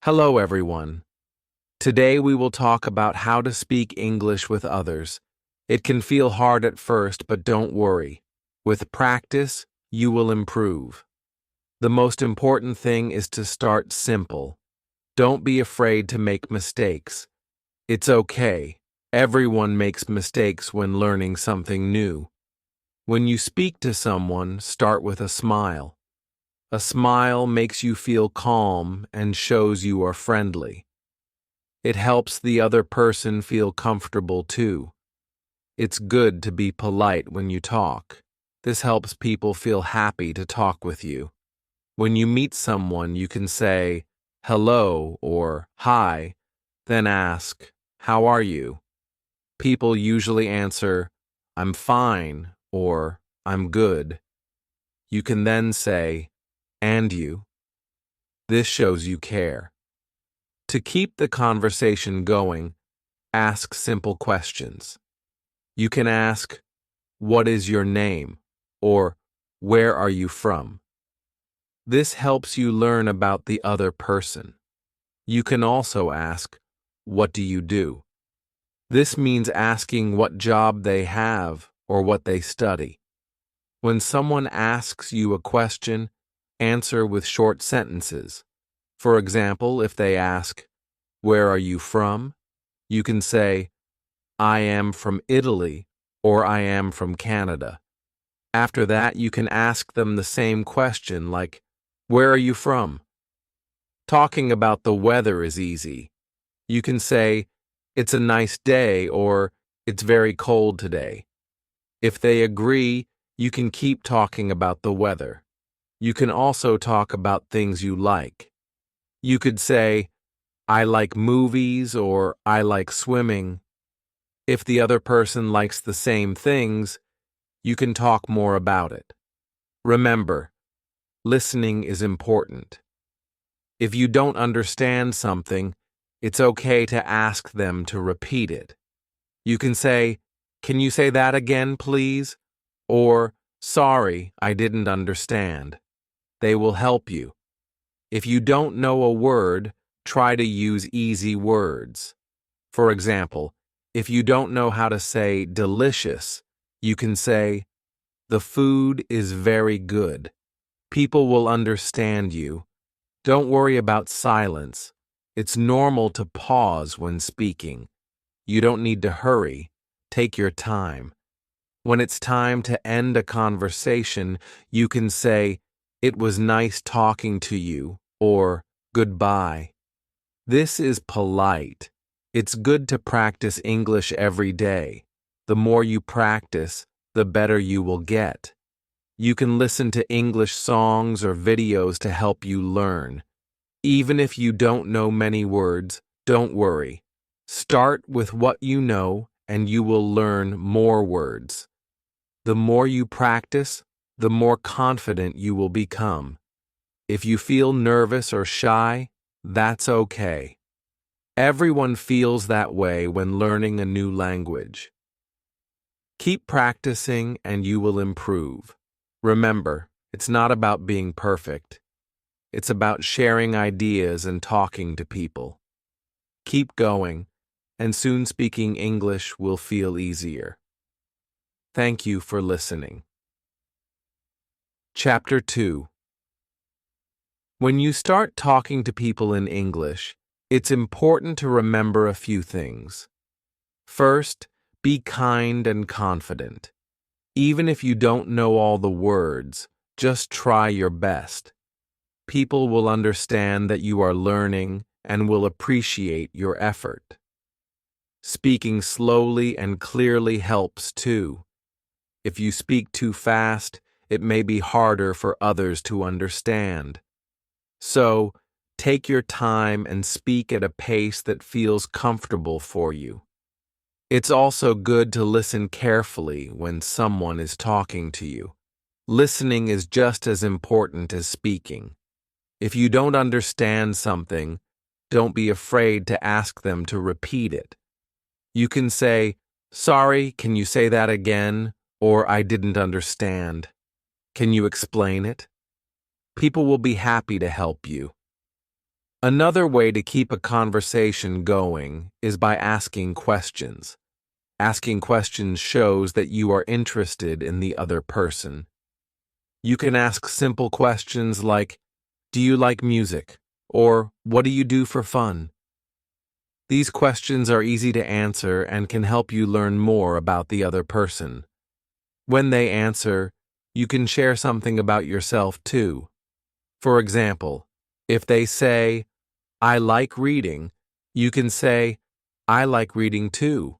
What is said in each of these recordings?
Hello, everyone. Today we will talk about how to speak English with others. It can feel hard at first, but don't worry. With practice, you will improve. The most important thing is to start simple. Don't be afraid to make mistakes. It's okay. Everyone makes mistakes when learning something new. When you speak to someone, start with a smile. A smile makes you feel calm and shows you are friendly. It helps the other person feel comfortable too. It's good to be polite when you talk. This helps people feel happy to talk with you. When you meet someone, you can say hello or hi, then ask, how are you? People usually answer, I'm fine or I'm good. You can then say, and you. This shows you care. To keep the conversation going, ask simple questions. You can ask, what is your name? Or where are you from? This helps you learn about the other person. You can also ask, what do you do? This means asking what job they have or what they study. When someone asks you a question, answer with short sentences. For example, if they ask, where are you from? You can say, I am from Italy or I am from Canada. After that, you can ask them the same question like, where are you from? Talking about the weather is easy. You can say, it's a nice day or it's very cold today. If they agree, you can keep talking about the weather. You can also talk about things you like. You could say, I like movies or I like swimming. If the other person likes the same things, you can talk more about it. Remember, listening is important. If you don't understand something, it's okay to ask them to repeat it. You can say, can you say that again, please? Or, sorry, I didn't understand. They will help you. If you don't know a word, try to use easy words. For example, if you don't know how to say delicious, you can say, the food is very good. People will understand you. Don't worry about silence. It's normal to pause when speaking. You don't need to hurry. Take your time. When it's time to end a conversation, you can say, it was nice talking to you, or goodbye. This is polite. It's good to practice English every day. The more you practice, the better you will get. You can listen to English songs or videos to help you learn. Even if you don't know many words, don't worry. Start with what you know and you will learn more words. The more you practice, the more confident you will become. If you feel nervous or shy, that's okay. Everyone feels that way when learning a new language. Keep practicing and you will improve. Remember, it's not about being perfect. It's about sharing ideas and talking to people. Keep going, and soon speaking English will feel easier. Thank you for listening. Chapter 2. When you start talking to people in English, it's important to remember a few things. First, be kind and confident. Even if you don't know all the words, just try your best. People will understand that you are learning and will appreciate your effort. Speaking slowly and clearly helps too. If you speak too fast, it may be harder for others to understand. So, take your time and speak at a pace that feels comfortable for you. It's also good to listen carefully when someone is talking to you. Listening is just as important as speaking. If you don't understand something, don't be afraid to ask them to repeat it. You can say, sorry, can you say that again? Or I didn't understand. Can you explain it? People will be happy to help you. Another way to keep a conversation going is by asking questions. Asking questions shows that you are interested in the other person. You can ask simple questions like, "Do you like music?" or "What do you do for fun?" These questions are easy to answer and can help you learn more about the other person. When they answer, you can share something about yourself too. For example, if they say, "I like reading," you can say, "I like reading too."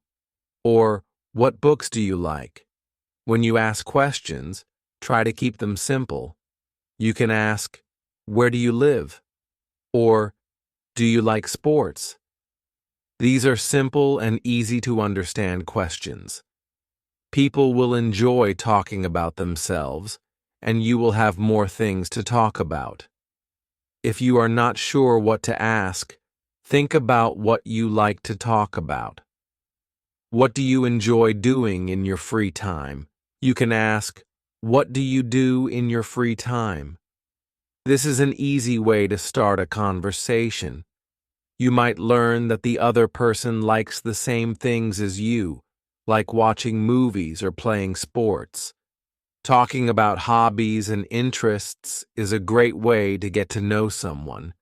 Or, "What books do you like?" When you ask questions, try to keep them simple. You can ask, "Where do you live?" Or, "Do you like sports?" These are simple and easy to understand questions. People will enjoy talking about themselves, and you will have more things to talk about. If you are not sure what to ask, think about what you like to talk about. What do you enjoy doing in your free time? You can ask, "What do you do in your free time?" This is an easy way to start a conversation. You might learn that the other person likes the same things as you, like watching movies or playing sports. Talking about hobbies and interests is a great way to get to know someone.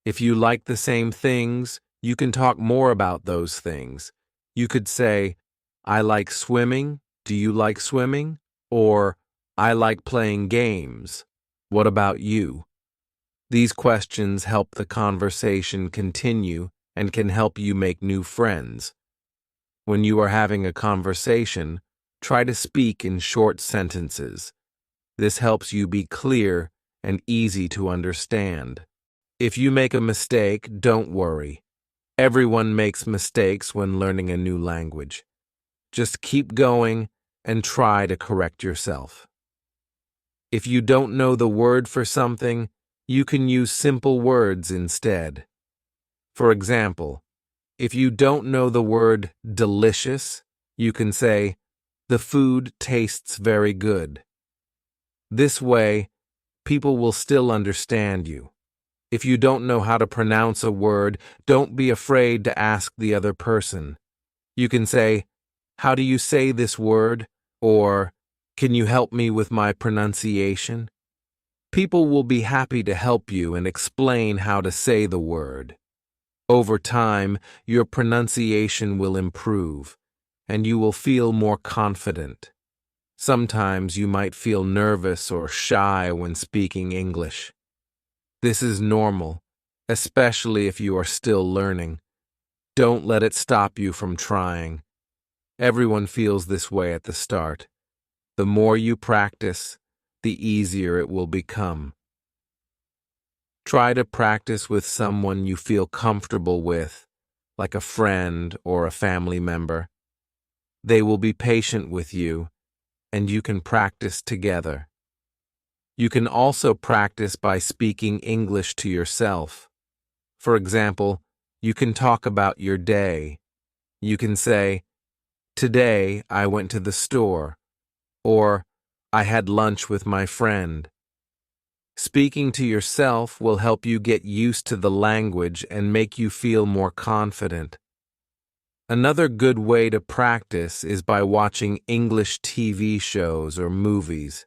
If you like the same things, you can talk more about those things. You could say, "I like swimming. Do you like swimming?" Or, "I like playing games. What about you?" These questions help the conversation continue and can help you make new friends. When you are having a conversation, try to speak in short sentences. This helps you be clear and easy to understand. If you make a mistake, don't worry. Everyone makes mistakes when learning a new language. Just keep going and try to correct yourself. If you don't know the word for something, you can use simple words instead. For example, if you don't know the word delicious, you can say, "The food tastes very good." This way, people will still understand you. If you don't know how to pronounce a word, don't be afraid to ask the other person. You can say, "How do you say this word?" Or, "Can you help me with my pronunciation?" People will be happy to help you and explain how to say the word. Over time, your pronunciation will improve, and you will feel more confident. Sometimes you might feel nervous or shy when speaking English. This is normal, especially if you are still learning. Don't let it stop you from trying. Everyone feels this way at the start. The more you practice, the easier it will become. Try to practice with someone you feel comfortable with, like a friend or a family member. They will be patient with you, and you can practice together. You can also practice by speaking English to yourself. For example, you can talk about your day. You can say, "Today I went to the store," or "I had lunch with my friend." Speaking to yourself will help you get used to the language and make you feel more confident. Another good way to practice is by watching English TV shows or movies.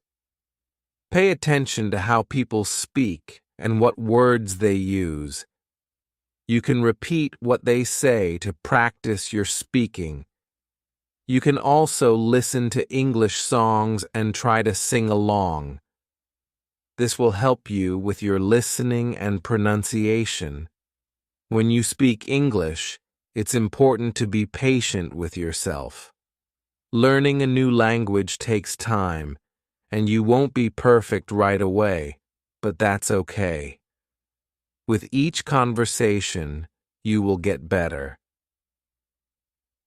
Pay attention to how people speak and what words they use. You can repeat what they say to practice your speaking. You can also listen to English songs and try to sing along. This will help you with your listening and pronunciation. When you speak English, it's important to be patient with yourself. Learning a new language takes time, and you won't be perfect right away, but that's okay. With each conversation, you will get better.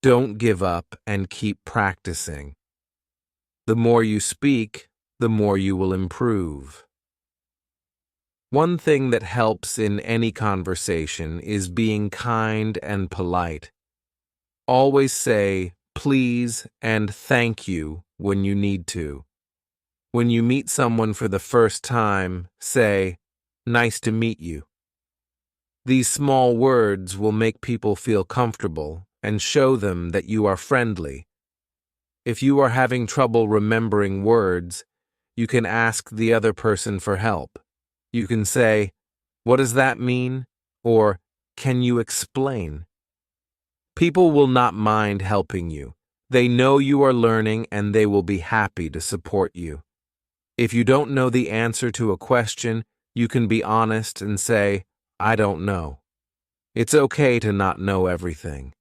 Don't give up and keep practicing. The more you speak, the more you will improve. One thing that helps in any conversation is being kind and polite. Always say "please" and "thank you" when you need to. When you meet someone for the first time, say, "Nice to meet you." These small words will make people feel comfortable and show them that you are friendly. If you are having trouble remembering words, you can ask the other person for help. You can say, "What does that mean?" or "Can you explain?" People will not mind helping you. They know you are learning and they will be happy to support you. If you don't know the answer to a question, you can be honest and say, "I don't know." It's okay to not know everything.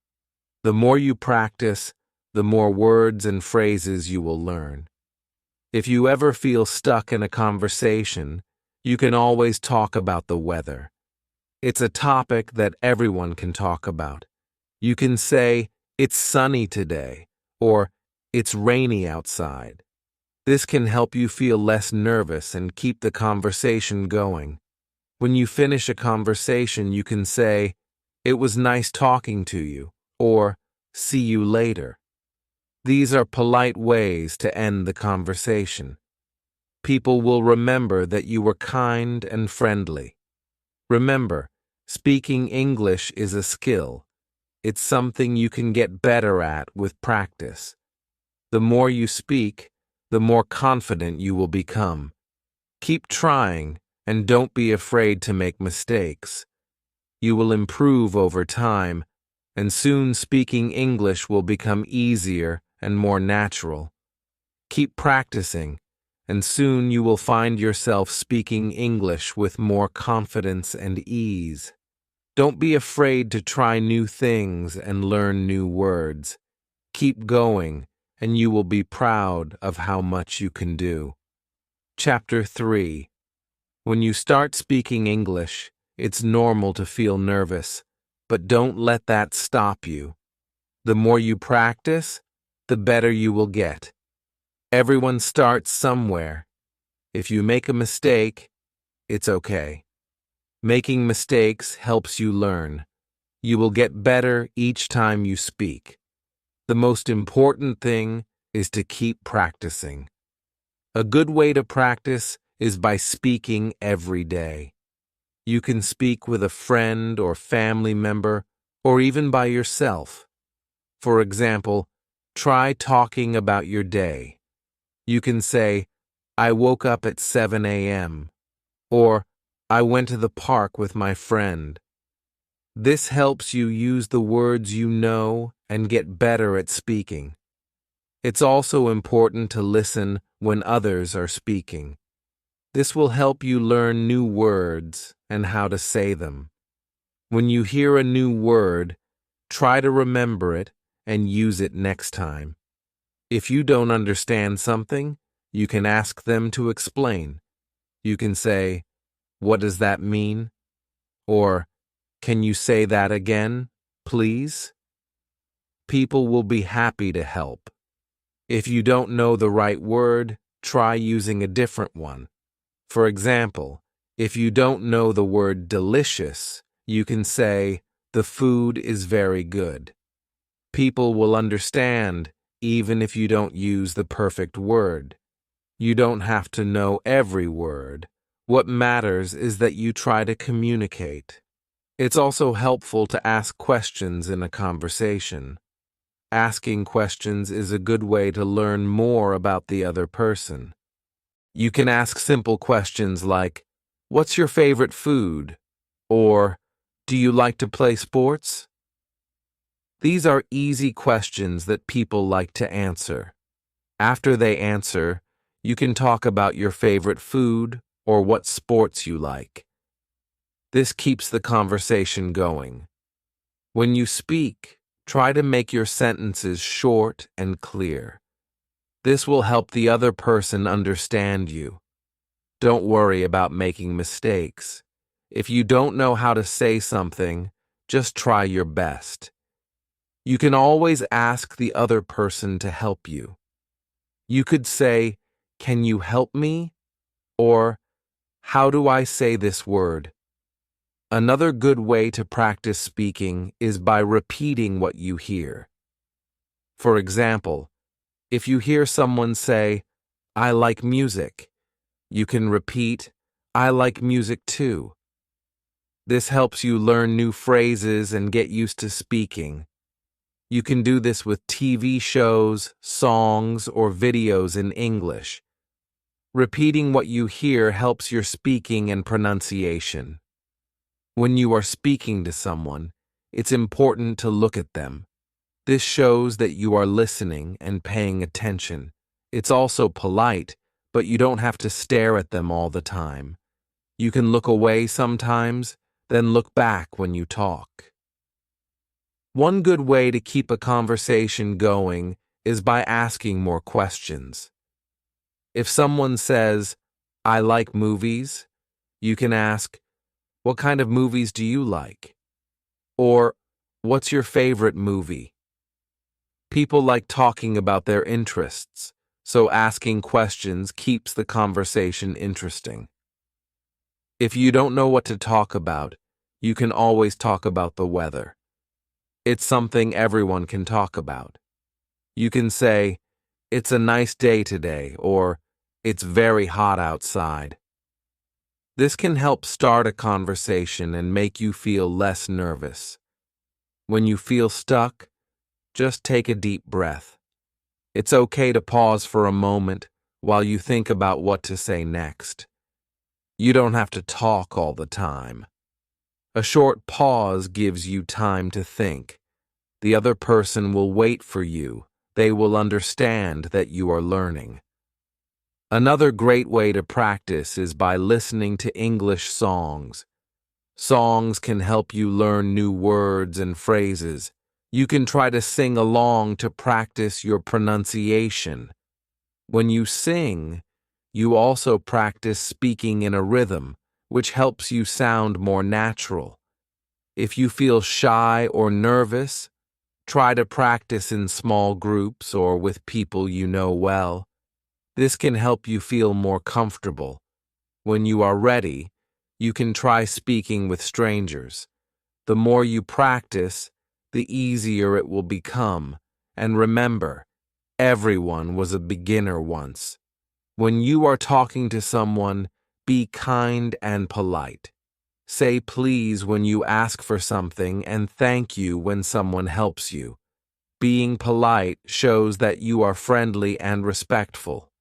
The more you practice, the more words and phrases you will learn. If you ever feel stuck in a conversation, you can always talk about the weather. It's a topic that everyone can talk about. You can say, "It's sunny today," or "It's rainy outside." This can help you feel less nervous and keep the conversation going. When you finish a conversation, you can say, "It was nice talking to you," or "See you later." These are polite ways to end the conversation. People will remember that you were kind and friendly. Remember, speaking English is a skill. It's something you can get better at with practice. The more you speak, the more confident you will become. Keep trying and don't be afraid to make mistakes. You will improve over time, and soon speaking English will become easier and more natural. Keep practicing, and soon you will find yourself speaking English with more confidence and ease. Don't be afraid to try new things and learn new words. Keep going, and you will be proud of how much you can do. Chapter 3. When you start speaking English, it's normal to feel nervous, but don't let that stop you. The more you practice, the better you will get. Everyone starts somewhere. If you make a mistake, it's okay. Making mistakes helps you learn. You will get better each time you speak. The most important thing is to keep practicing. A good way to practice is by speaking every day. You can speak with a friend or family member, or even by yourself. For example, try talking about your day. You can say, "I woke up at 7 a.m." or "I went to the park with my friend." This helps you use the words you know and get better at speaking. It's also important to listen when others are speaking. This will help you learn new words and how to say them. When you hear a new word, try to remember it and use it next time. If you don't understand something, you can ask them to explain. You can say, "What does that mean?" or "Can you say that again, please?" People will be happy to help. If you don't know the right word, try using a different one. For example, if you don't know the word delicious, you can say, "The food is very good." People will understand even if you don't use the perfect word. You don't have to know every word. What matters is that you try to communicate. It's also helpful to ask questions in a conversation. Asking questions is a good way to learn more about the other person. You can ask simple questions like, "What's your favorite food?" or "Do you like to play sports?" These are easy questions that people like to answer. After they answer, you can talk about your favorite food or what sports you like. This keeps the conversation going. When you speak, try to make your sentences short and clear. This will help the other person understand you. Don't worry about making mistakes. If you don't know how to say something, just try your best. You can always ask the other person to help you. You could say, "Can you help me?" or "How do I say this word?" Another good way to practice speaking is by repeating what you hear. For example, if you hear someone say, "I like music," you can repeat, "I like music too." This helps you learn new phrases and get used to speaking. You can do this with TV shows, songs, or videos in English. Repeating what you hear helps your speaking and pronunciation. When you are speaking to someone, it's important to look at them. This shows that you are listening and paying attention. It's also polite, but you don't have to stare at them all the time. You can look away sometimes, then look back when you talk. One good way to keep a conversation going is by asking more questions. If someone says, "I like movies," you can ask, "What kind of movies do you like?" Or, "What's your favorite movie?" People like talking about their interests, so asking questions keeps the conversation interesting. If you don't know what to talk about, you can always talk about the weather. It's something everyone can talk about. You can say, "It's a nice day today," or "It's very hot outside." This can help start a conversation and make you feel less nervous. When you feel stuck, just take a deep breath. It's okay to pause for a moment while you think about what to say next. You don't have to talk all the time. A short pause gives you time to think. The other person will wait for you. They will understand that you are learning. Another great way to practice is by listening to English songs. Songs can help you learn new words and phrases. You can try to sing along to practice your pronunciation. When you sing, you also practice speaking in a rhythm, which helps you sound more natural. If you feel shy or nervous, try to practice in small groups or with people you know well. This can help you feel more comfortable. When you are ready, you can try speaking with strangers. The more you practice, the easier it will become. And remember, everyone was a beginner once. When you are talking to someone, be kind and polite. Say please when you ask for something and thank you when someone helps you. Being polite shows that you are friendly and respectful.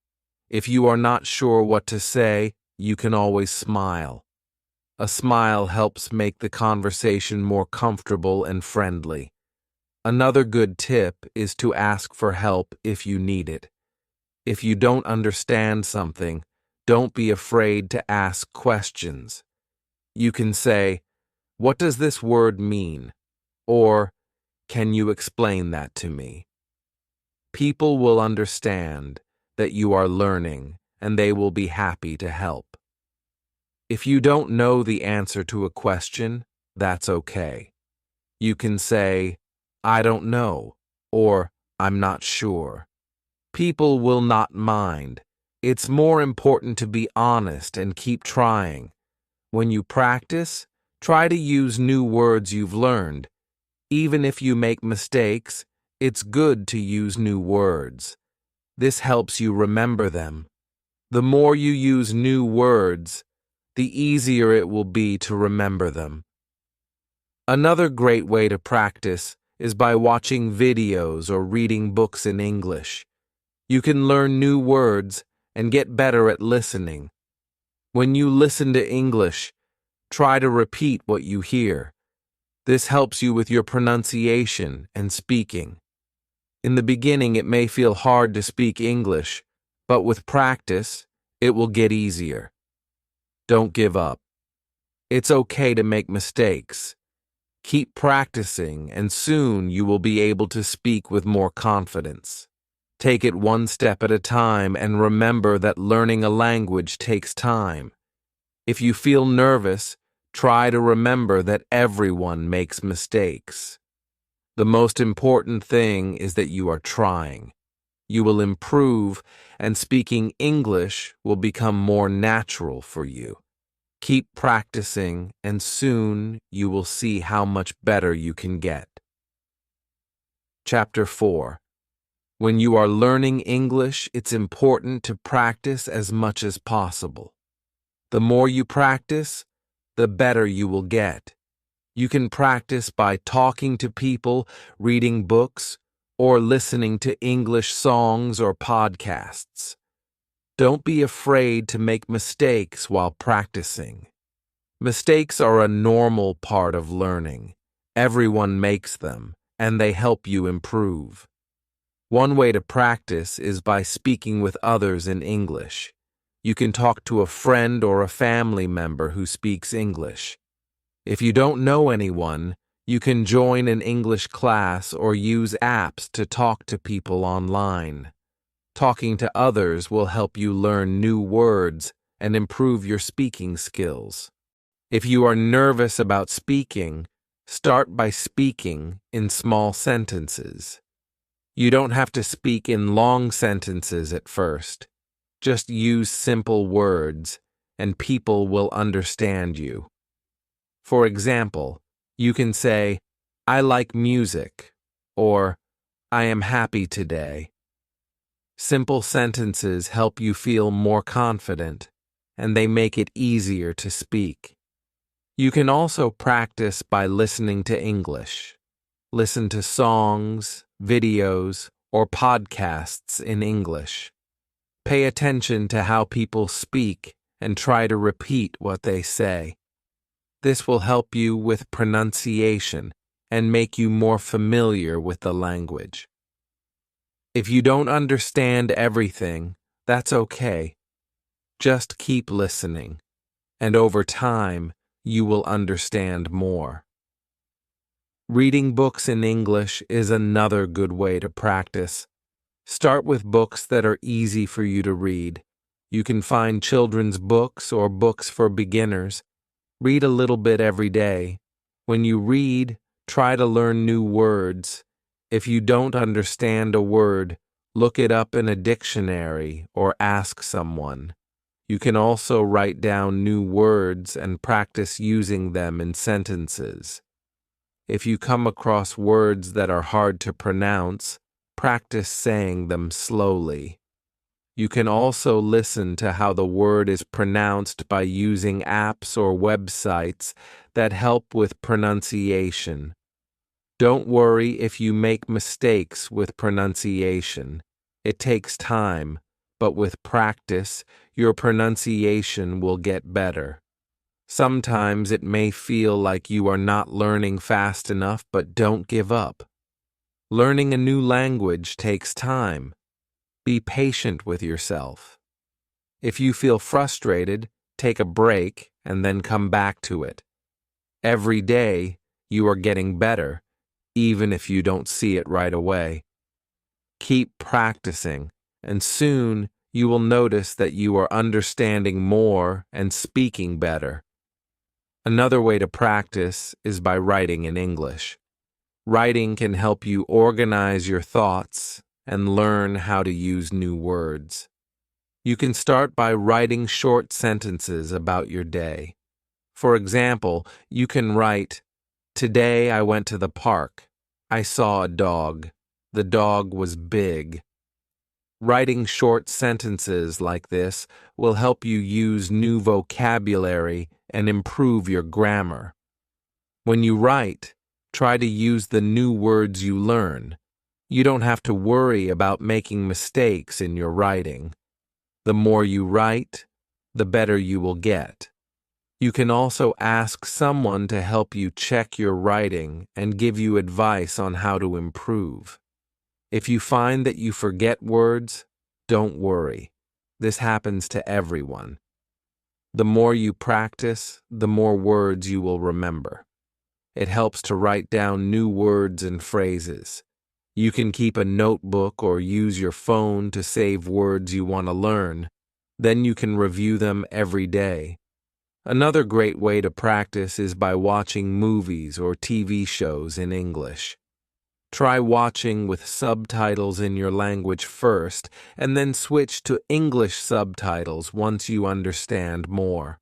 If you are not sure what to say, you can always smile. A smile helps make the conversation more comfortable and friendly. Another good tip is to ask for help if you need it. If you don't understand something, don't be afraid to ask questions. You can say, "What does this word mean?" Or, "Can you explain that to me?" People will understand that you are learning, and they will be happy to help. If you don't know the answer to a question, that's okay. You can say, "I don't know," or "I'm not sure." People will not mind. It's more important to be honest and keep trying. When you practice, try to use new words you've learned. Even if you make mistakes, it's good to use new words. This helps you remember them. The more you use new words, the easier it will be to remember them. Another great way to practice is by watching videos or reading books in English. You can learn new words and get better at listening. When you listen to English, try to repeat what you hear. This helps you with your pronunciation and speaking. In the beginning, it may feel hard to speak English, but with practice, it will get easier. Don't give up. It's okay to make mistakes. Keep practicing, and soon you will be able to speak with more confidence. Take it one step at a time and remember that learning a language takes time. If you feel nervous, try to remember that everyone makes mistakes. The most important thing is that you are trying. You will improve, and speaking English will become more natural for you. Keep practicing, and soon you will see how much better you can get. Chapter 4. When you are learning English, it's important to practice as much as possible. The more you practice, the better you will get. You can practice by talking to people, reading books, or listening to English songs or podcasts. Don't be afraid to make mistakes while practicing. Mistakes are a normal part of learning. Everyone makes them, and they help you improve. One way to practice is by speaking with others in English. You can talk to a friend or a family member who speaks English. If you don't know anyone, you can join an English class or use apps to talk to people online. Talking to others will help you learn new words and improve your speaking skills. If you are nervous about speaking, start by speaking in small sentences. You don't have to speak in long sentences at first. Just use simple words, and people will understand you. For example, you can say, "I like music," or "I am happy today." Simple sentences help you feel more confident, and they make it easier to speak. You can also practice by listening to English. Listen to songs, videos, or podcasts in English. Pay attention to how people speak and try to repeat what they say. This will help you with pronunciation and make you more familiar with the language. If you don't understand everything, that's okay. Just keep listening, and over time, you will understand more. Reading books in English is another good way to practice. Start with books that are easy for you to read. You can find children's books or books for beginners. Read a little bit every day. When you read, try to learn new words. If you don't understand a word, look it up in a dictionary or ask someone. You can also write down new words and practice using them in sentences. If you come across words that are hard to pronounce, practice saying them slowly. You can also listen to how the word is pronounced by using apps or websites that help with pronunciation. Don't worry if you make mistakes with pronunciation. It takes time, but with practice, your pronunciation will get better. Sometimes it may feel like you are not learning fast enough, but don't give up. Learning a new language takes time. Be patient with yourself. If you feel frustrated, take a break and then come back to it. Every day, you are getting better, even if you don't see it right away. Keep practicing, and soon you will notice that you are understanding more and speaking better. Another way to practice is by writing in English. Writing can help you organize your thoughts and learn how to use new words. You can start by writing short sentences about your day. For example, you can write, "Today I went to the park. I saw a dog. The dog was big." Writing short sentences like this will help you use new vocabulary and improve your grammar. When you write, try to use the new words you learn. You don't have to worry about making mistakes in your writing. The more you write, the better you will get. You can also ask someone to help you check your writing and give you advice on how to improve. If you find that you forget words, don't worry. This happens to everyone. The more you practice, the more words you will remember. It helps to write down new words and phrases. You can keep a notebook or use your phone to save words you want to learn. Then you can review them every day. Another great way to practice is by watching movies or TV shows in English. Try watching with subtitles in your language first, and then switch to English subtitles once you understand more.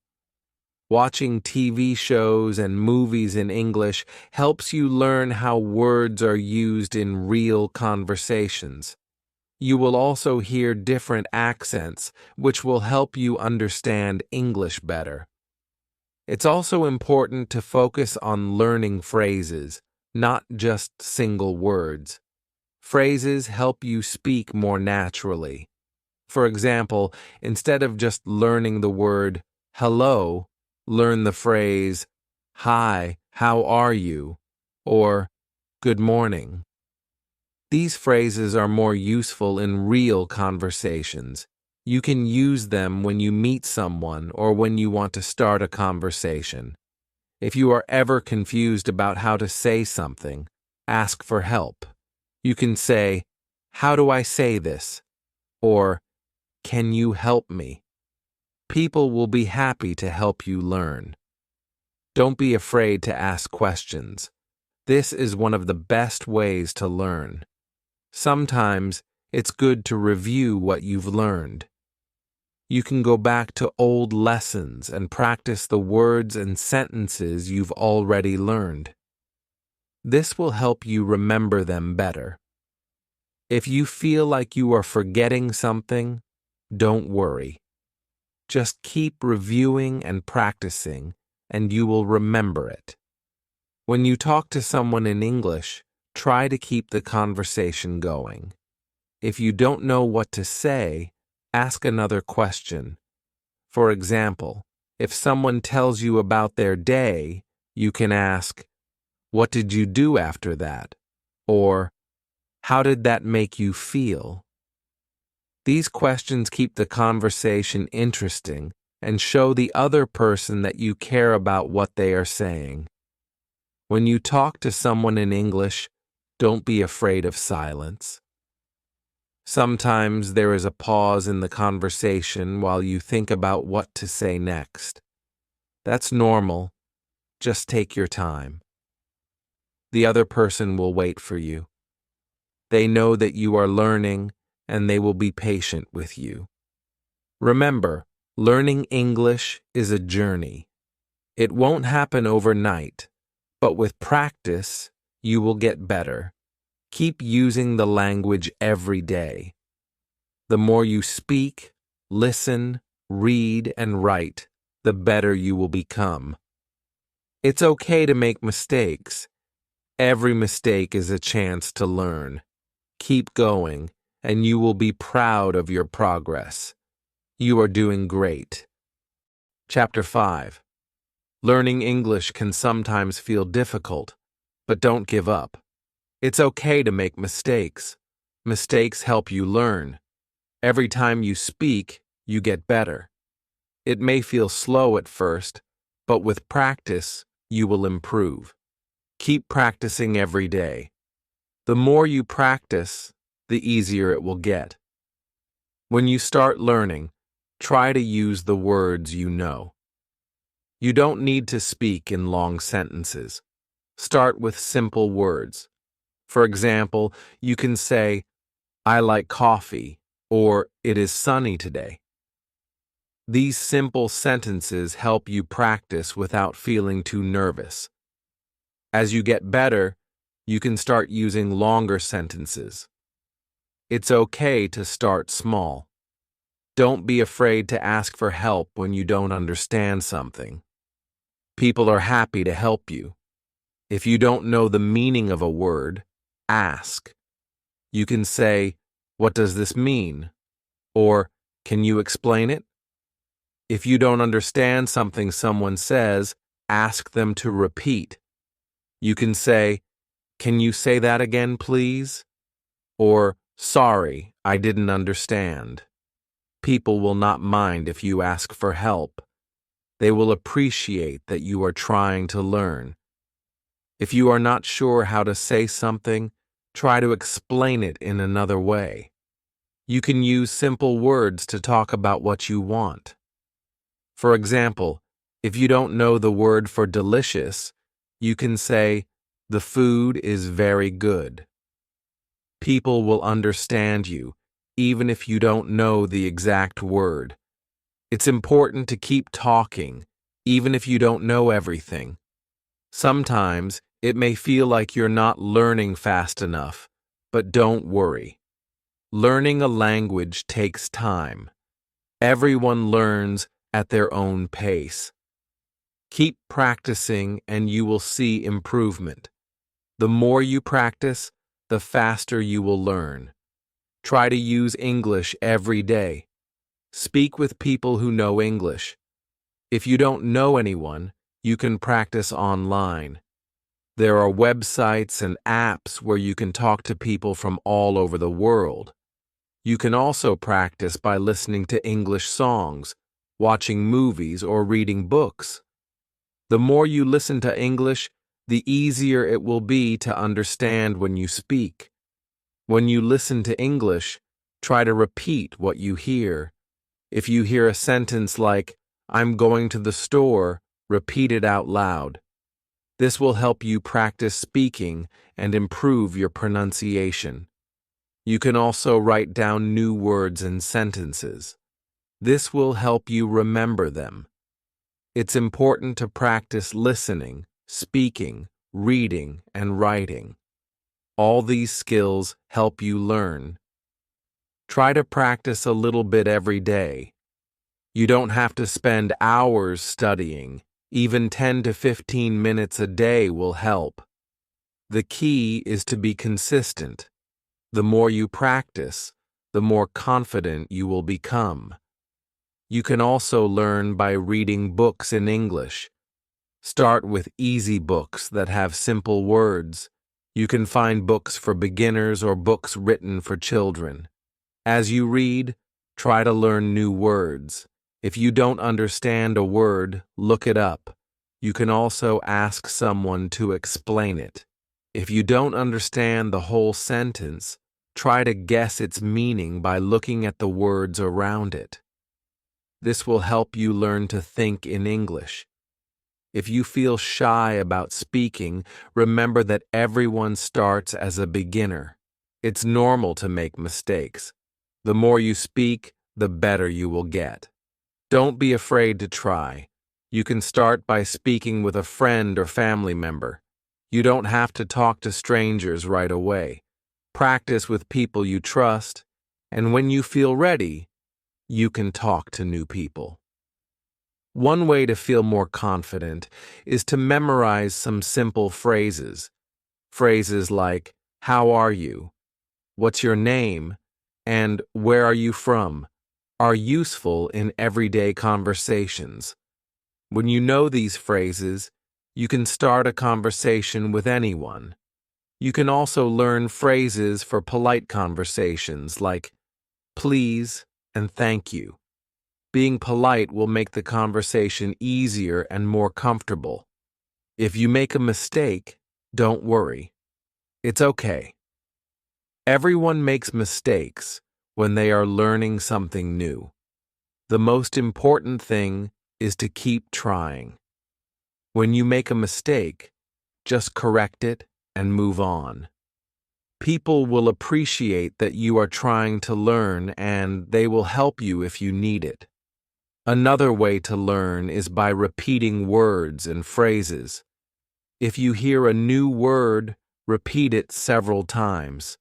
Watching TV shows and movies in English helps you learn how words are used in real conversations. You will also hear different accents, which will help you understand English better. It's also important to focus on learning phrases, not just single words. Phrases help you speak more naturally. For example, instead of just learning the word hello, learn the phrase, hi, how are you? Or good morning. These phrases are more useful in real conversations. You can use them when you meet someone or when you want to start a conversation. If you are ever confused about how to say something, ask for help. You can say, how do I say this? Or, can you help me? People will be happy to help you learn. Don't be afraid to ask questions. This is one of the best ways to learn. Sometimes it's good to review what you've learned. You can go back to old lessons and practice the words and sentences you've already learned. This will help you remember them better. If you feel like you are forgetting something, don't worry. Just keep reviewing and practicing, and you will remember it. When you talk to someone in English, try to keep the conversation going. If you don't know what to say, ask another question. For example, if someone tells you about their day, you can ask, what did you do after that? Or, how did that make you feel? These questions keep the conversation interesting and show the other person that you care about what they are saying. When you talk to someone in English, don't be afraid of silence. Sometimes there is a pause in the conversation while you think about what to say next. That's normal. Just take your time. The other person will wait for you. They know that you are learning, and they will be patient with you. Remember, learning English is a journey. It won't happen overnight, but with practice, you will get better. Keep using the language every day. The more you speak, listen, read, and write, the better you will become. It's okay to make mistakes. Every mistake is a chance to learn. Keep going, and you will be proud of your progress. You are doing great. Chapter 5. Learning English can sometimes feel difficult, but don't give up. It's okay to make mistakes. Mistakes help you learn. Every time you speak, you get better. It may feel slow at first, but with practice, you will improve. Keep practicing every day. The more you practice, the easier it will get. When you start learning, try to use the words you know. You don't need to speak in long sentences. Start with simple words. For example, you can say, I like coffee, or it is sunny today. These simple sentences help you practice without feeling too nervous. As you get better, you can start using longer sentences. It's okay to start small. Don't be afraid to ask for help when you don't understand something. People are happy to help you. If you don't know the meaning of a word, ask. You can say, what does this mean? Or, can you explain it? If you don't understand something someone says, ask them to repeat. You can say, can you say that again, please? Or, sorry, I didn't understand. People will not mind if you ask for help. They will appreciate that you are trying to learn. If you are not sure how to say something, try to explain it in another way. You can use simple words to talk about what you want. For example, if you don't know the word for delicious, you can say, the food is very good. People will understand you, even if you don't know the exact word. It's important to keep talking, even if you don't know everything. Sometimes it may feel like you're not learning fast enough, but don't worry. Learning a language takes time. Everyone learns at their own pace. Keep practicing and you will see improvement. The more you practice, the faster you will learn. Try to use English every day. Speak with people who know English. If you don't know anyone, you can practice online. There are websites and apps where you can talk to people from all over the world. You can also practice by listening to English songs, watching movies, or reading books. The more you listen to English, the easier it will be to understand when you speak. When you listen to English, try to repeat what you hear. If you hear a sentence like, "I'm going to the store," repeat it out loud. This will help you practice speaking and improve your pronunciation. You can also write down new words and sentences. This will help you remember them. It's important to practice listening, speaking, reading, and writing. All these skills help you learn. Try to practice a little bit every day. You don't have to spend hours studying. Even 10 to 15 minutes a day will help. The key is to be consistent. The more you practice, the more confident you will become. You can also learn by reading books in English. Start with easy books that have simple words. You can find books for beginners or books written for children. As you read, try to learn new words. If you don't understand a word, look it up. You can also ask someone to explain it. If you don't understand the whole sentence, try to guess its meaning by looking at the words around it. This will help you learn to think in English. If you feel shy about speaking, remember that everyone starts as a beginner. It's normal to make mistakes. The more you speak, the better you will get. Don't be afraid to try. You can start by speaking with a friend or family member. You don't have to talk to strangers right away. Practice with people you trust, and when you feel ready, you can talk to new people. One way to feel more confident is to memorize some simple phrases. Phrases like, "How are you?" "What's your name?" and "Where are you from?" are useful in everyday conversations. When you know these phrases, you can start a conversation with anyone. You can also learn phrases for polite conversations like "please" and "thank you." Being polite will make the conversation easier and more comfortable. If you make a mistake, don't worry. It's okay. Everyone makes mistakes when they are learning something new. The most important thing is to keep trying. When you make a mistake, just correct it and move on. People will appreciate that you are trying to learn, and they will help you if you need it. Another way to learn is by repeating words and phrases. If you hear a new word, repeat it several times.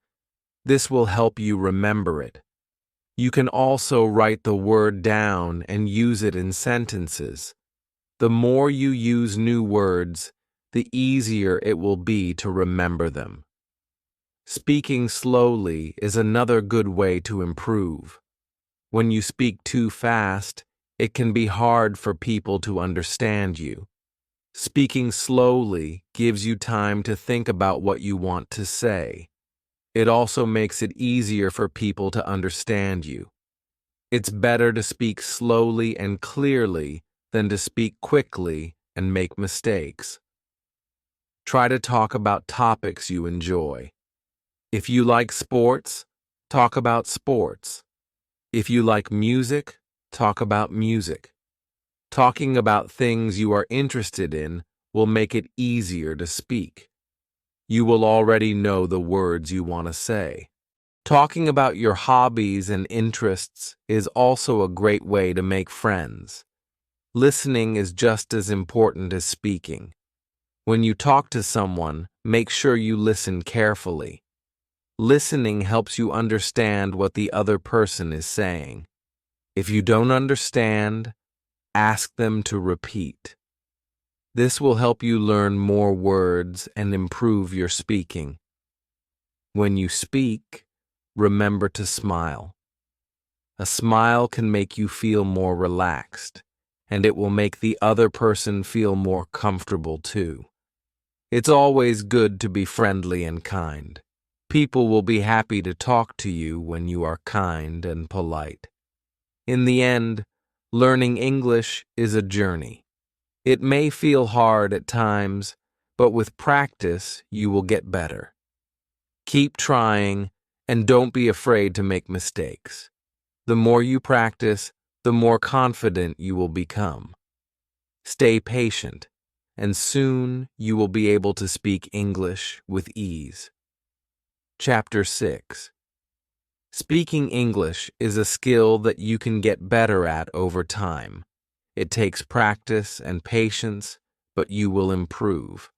This will help you remember it. You can also write the word down and use it in sentences. The more you use new words, the easier it will be to remember them. Speaking slowly is another good way to improve. When you speak too fast, it can be hard for people to understand you. Speaking slowly gives you time to think about what you want to say. It also makes it easier for people to understand you. It's better to speak slowly and clearly than to speak quickly and make mistakes. Try to talk about topics you enjoy. If you like sports, talk about sports. If you like music, talk about music. Talking about things you are interested in will make it easier to speak. You will already know the words you want to say. Talking about your hobbies and interests is also a great way to make friends. Listening is just as important as speaking. When you talk to someone, make sure you listen carefully. Listening helps you understand what the other person is saying. If you don't understand, ask them to repeat. This will help you learn more words and improve your speaking. When you speak, remember to smile. A smile can make you feel more relaxed, and it will make the other person feel more comfortable too. It's always good to be friendly and kind. People will be happy to talk to you when you are kind and polite. In the end, learning English is a journey. It may feel hard at times, but with practice, you will get better. Keep trying, and don't be afraid to make mistakes. The more you practice, the more confident you will become. Stay patient, and soon you will be able to speak English with ease. Chapter 6. Speaking English is a skill that you can get better at over time. It takes practice and patience, but you will improve.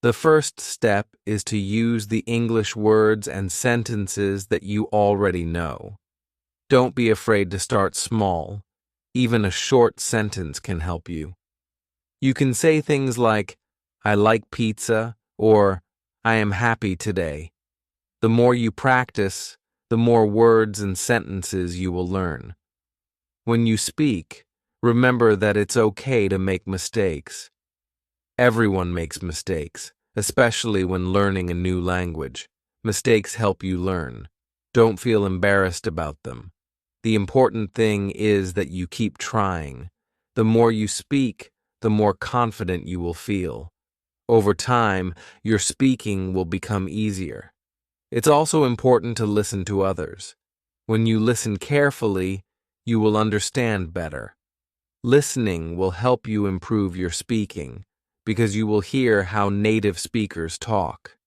The first step is to use the English words and sentences that you already know. Don't be afraid to start small. Even a short sentence can help you. You can say things like, "I like pizza," or "I am happy today." The more you practice, the more words and sentences you will learn. When you speak, remember that it's okay to make mistakes. Everyone makes mistakes, especially when learning a new language. Mistakes help you learn. Don't feel embarrassed about them. The important thing is that you keep trying. The more you speak, the more confident you will feel. Over time, your speaking will become easier. It's also important to listen to others. When you listen carefully, you will understand better. Listening will help you improve your speaking because you will hear how native speakers talk.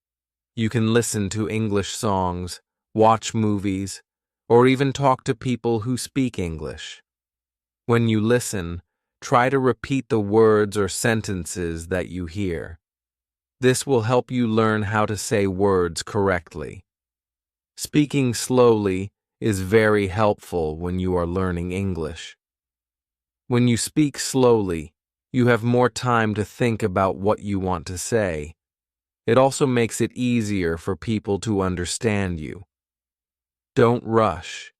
You can listen to English songs, watch movies, or even talk to people who speak English. When you listen, try to repeat the words or sentences that you hear. This will help you learn how to say words correctly. Speaking slowly is very helpful when you are learning English. When you speak slowly, you have more time to think about what you want to say. It also makes it easier for people to understand you. Don't rush.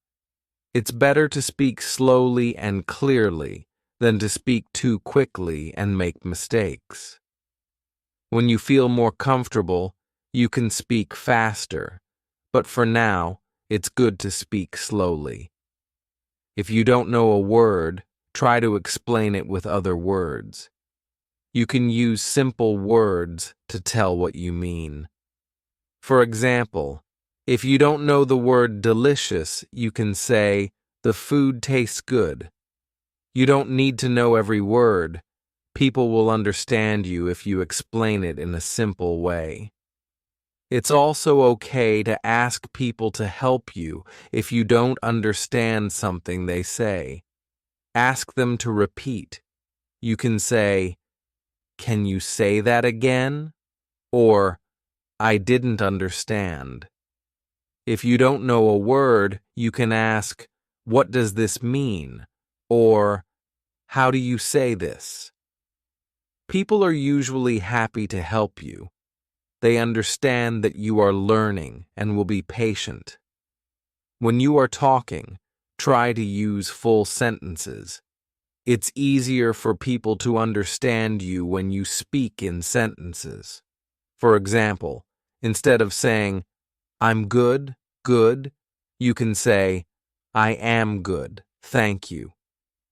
It's better to speak slowly and clearly than to speak too quickly and make mistakes. When you feel more comfortable, you can speak faster, but for now, it's good to speak slowly. If you don't know a word, try to explain it with other words. You can use simple words to tell what you mean. For example, if you don't know the word delicious, you can say, "The food tastes good." You don't need to know every word. People will understand you if you explain it in a simple way. It's also okay to ask people to help you if you don't understand something they say. Ask them to repeat. You can say, "Can you say that again?" Or, "I didn't understand." If you don't know a word, you can ask, "What does this mean?" Or, "How do you say this?" People are usually happy to help you. They understand that you are learning and will be patient. When you are talking, try to use full sentences. It's easier for people to understand you when you speak in sentences. For example, instead of saying, "I'm good, good," you can say, "I am good, thank you."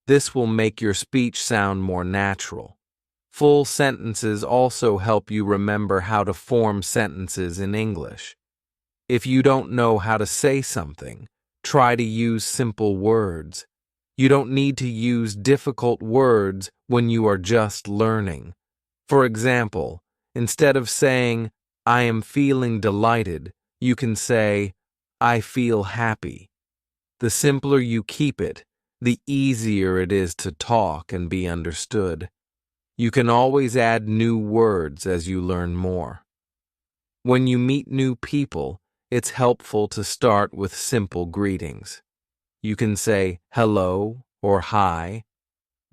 This will make your speech sound more natural. Full sentences also help you remember how to form sentences in English. If you don't know how to say something, try to use simple words. You don't need to use difficult words when you are just learning. For example, instead of saying, "I am feeling delighted," you can say, "I feel happy." The simpler you keep it, the easier it is to talk and be understood. You can always add new words as you learn more. When you meet new people, it's helpful to start with simple greetings. You can say hello or hi.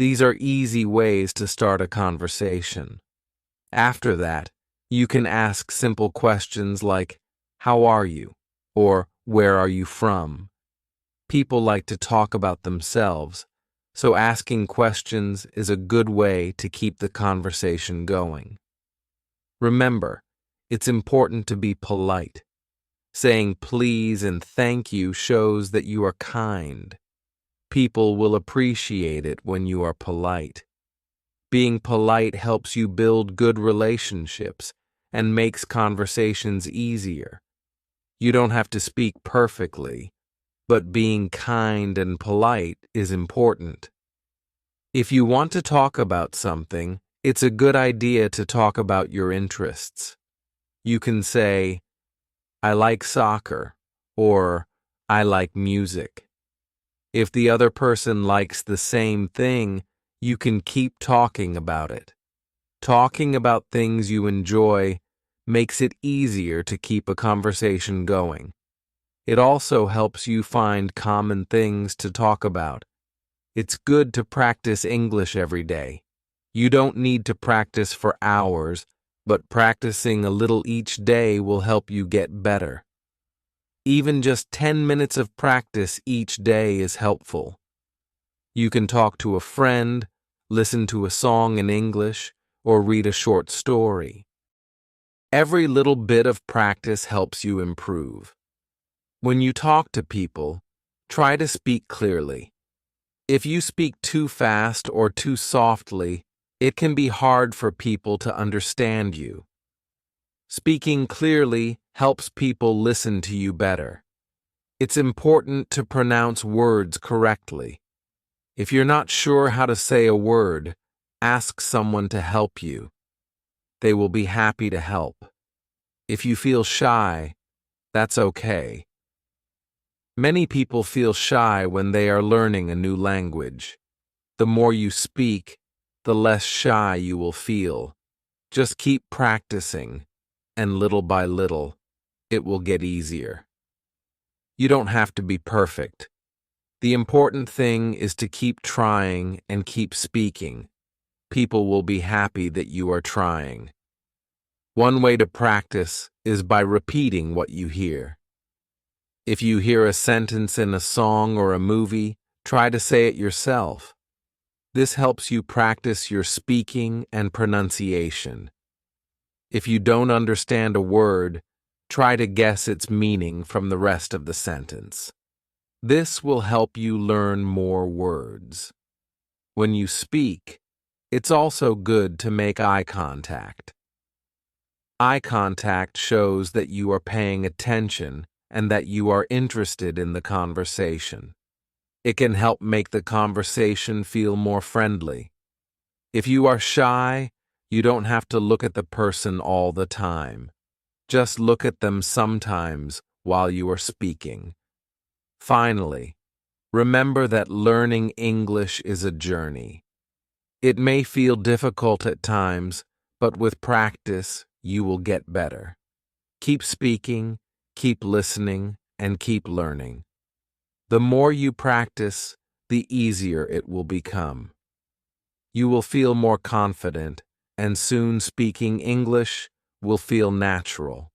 These are easy ways to start a conversation. After that, you can ask simple questions like, "How are you?" or "Where are you from?" People like to talk about themselves, so asking questions is a good way to keep the conversation going. Remember, it's important to be polite. Saying please and thank you shows that you are kind. People will appreciate it when you are polite. Being polite helps you build good relationships and makes conversations easier. You don't have to speak perfectly, but being kind and polite is important. If you want to talk about something, it's a good idea to talk about your interests. You can say, "I like soccer," or "I like music." If the other person likes the same thing, you can keep talking about it. Talking about things you enjoy makes it easier to keep a conversation going. It also helps you find common things to talk about. It's good to practice English every day. You don't need to practice for hours, but practicing a little each day will help you get better. Even just 10 minutes of practice each day is helpful. You can talk to a friend, listen to a song in English, or read a short story. Every little bit of practice helps you improve. When you talk to people, try to speak clearly. If you speak too fast or too softly, it can be hard for people to understand you. Speaking clearly helps people listen to you better. It's important to pronounce words correctly. If you're not sure how to say a word, ask someone to help you. They will be happy to help. If you feel shy, that's okay. Many people feel shy when they are learning a new language. The more you speak, the less shy you will feel. Just keep practicing, and little by little, it will get easier. You don't have to be perfect. The important thing is to keep trying and keep speaking. People will be happy that you are trying. One way to practice is by repeating what you hear. If you hear a sentence in a song or a movie, try to say it yourself. This helps you practice your speaking and pronunciation. If you don't understand a word, try to guess its meaning from the rest of the sentence. This will help you learn more words. When you speak, it's also good to make eye contact. Eye contact shows that you are paying attention and that you are interested in the conversation. It can help make the conversation feel more friendly. If you are shy, you don't have to look at the person all the time. Just look at them sometimes while you are speaking. Finally, remember that learning English is a journey. It may feel difficult at times, but with practice, you will get better. Keep speaking, keep listening, and keep learning. The more you practice, the easier it will become. You will feel more confident, and soon speaking English will feel natural.